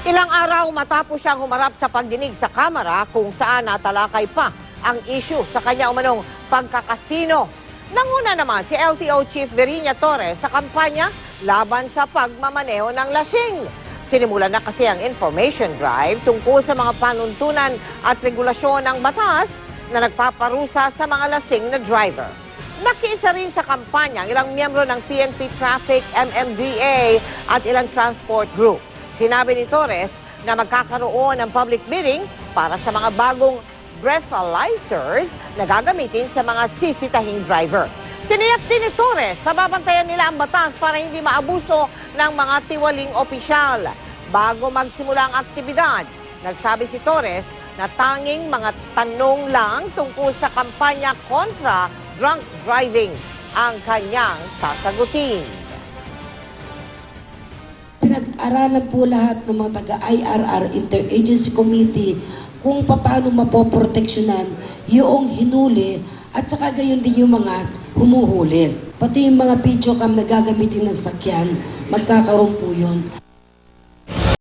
Ilang araw matapos siyang humarap sa pagdinig sa Kamara kung saan natalakay pa ang issue sa kanya umanong pagkakasino. Nanguna naman si LTO Chief Verinia Torres sa kampanya laban sa pagmamaneho ng lasing. Sinimulan na kasi ang information drive tungkol sa mga panuntunan at regulasyon ng batas na nagpaparusa sa mga lasing na driver. Nakiisa rin sa kampanya ang ilang miyembro ng PNP Traffic, MMDA at ilang transport group. Sinabi ni Torres na magkakaroon ng public bidding para sa mga bagong breathalyzers na gagamitin sa mga sisitahing driver. Tiniyak din ni Torres na babantayan nila ang batas para hindi maabuso ng mga tiwaling opisyal. Bago magsimula ang aktibidad, nagsabi si Torres na tanging mga tanong lang tungkol sa kampanya kontra drunk driving ang kanyang sasagutin. Pinag-aralan po lahat ng mga taga-IRR, Interagency Committee, kung paano mapoproteksyonan yung hinuli at saka gayon din yung mga humuhuli. Pati yung mga video cam na gagamitin ng sakyan, magkakaroon po yun.